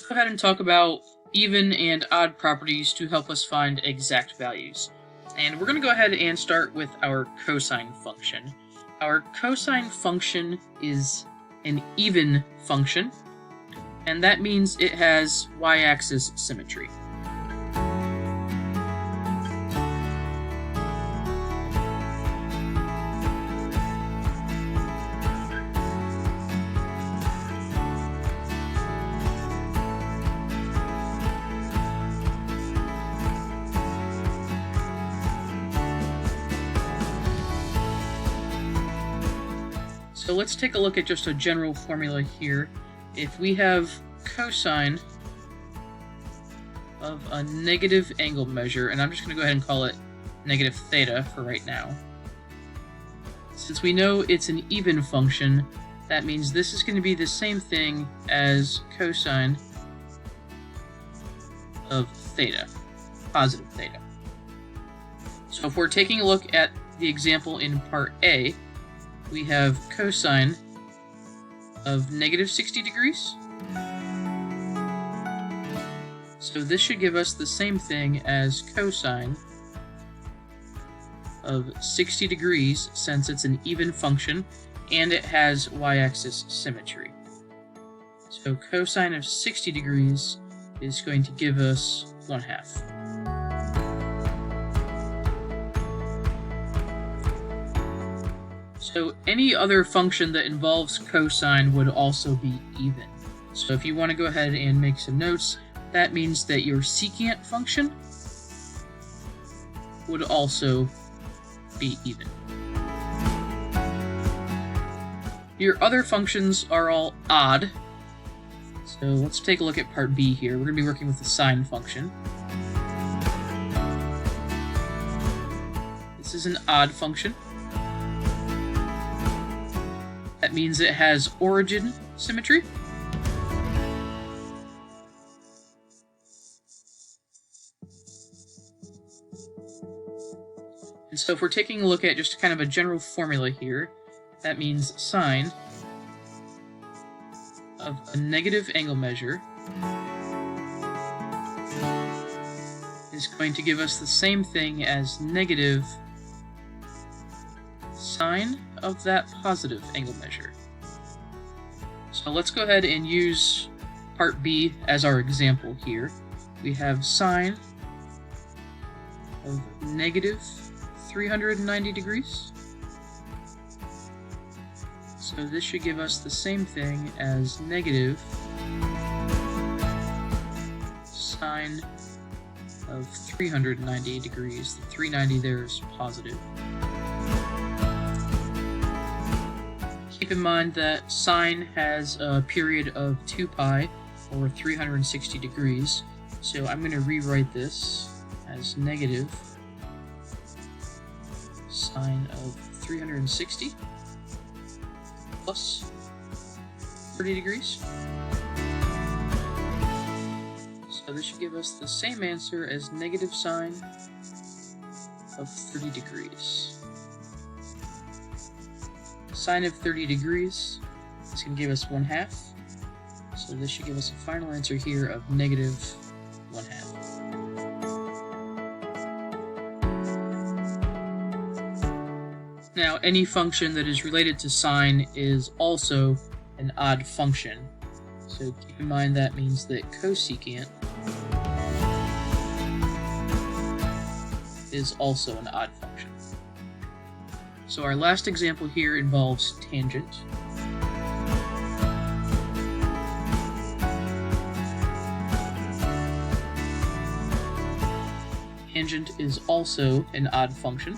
go ahead and talk about even and odd properties to help us find exact values. And we're going to go ahead and start with our cosine function. Our cosine function is an even function, and that means it has y-axis symmetry. So let's take a look at just a general formula here. If we have cosine of a negative angle measure, and I'm just going to go ahead and call it negative theta for right now. Since we know it's an even function, that means this is going to be the same thing as cosine of theta, positive theta. So if we're taking a look at the example in part A, we have cosine of negative 60 degrees. So this should give us the same thing as cosine of 60 degrees, since it's an even function and it has y-axis symmetry. So cosine of 60 degrees is going to give us 1/2. So any other function that involves cosine would also be even. So if you want to go ahead and make some notes, that means that your secant function would also be even. Your other functions are all odd. So let's take a look at part B here. We're going to be working with the sine function. This is an odd function. That means it has origin symmetry. And so if we're taking a look at just kind of a general formula here, that means sine of a negative angle measure is going to give us the same thing as negative sine of that positive angle measure. So let's go ahead and use part B as our example here. We have sine of negative 390 degrees. So this should give us the same thing as negative sine of 390 degrees. The 390 there is positive. Keep in mind that sine has a period of 2 pi, or 360 degrees, so I'm going to rewrite this as negative sine of 360 plus 30 degrees. So this should give us the same answer as negative sine of 30 degrees. Sine of 30 degrees is going to give us 1/2. So this should give us a final answer here of negative 1/2. Now, any function that is related to sine is also an odd function. So keep in mind that means that cosecant is also an odd function. So our last example here involves tangent. Tangent is also an odd function,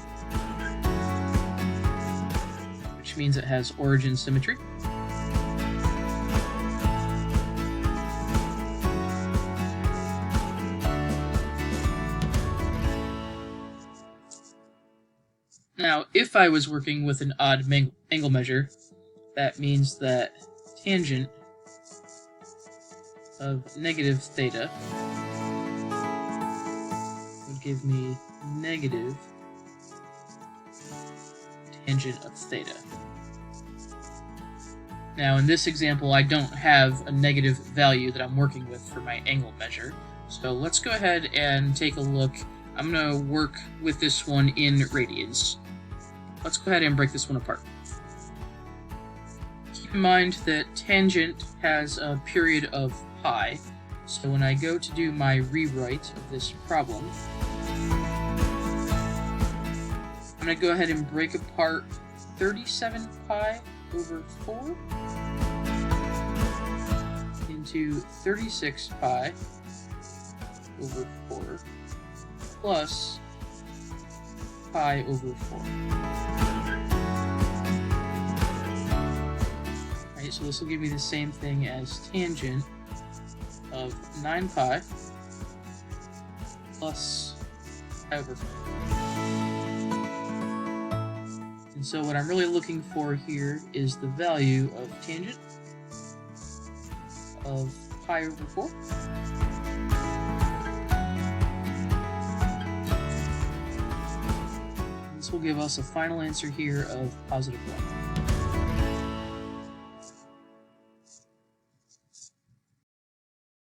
which means it has origin symmetry. Now, if I was working with an odd angle measure, that means that tangent of negative theta would give me negative tangent of theta. Now in this example, I don't have a negative value that I'm working with for my angle measure. So let's go ahead and take a look. I'm going to work with this one in radians. Let's go ahead and break this one apart. Keep in mind that tangent has a period of pi. So when I go to do my rewrite of this problem, I'm going to go ahead and break apart 37 pi over 4 into 36 pi over 4 plus pi over 4. Alright, so this will give me the same thing as tangent of 9 pi plus pi over 4. And so what I'm really looking for here is the value of tangent of pi over 4. This will give us a final answer here of positive 1.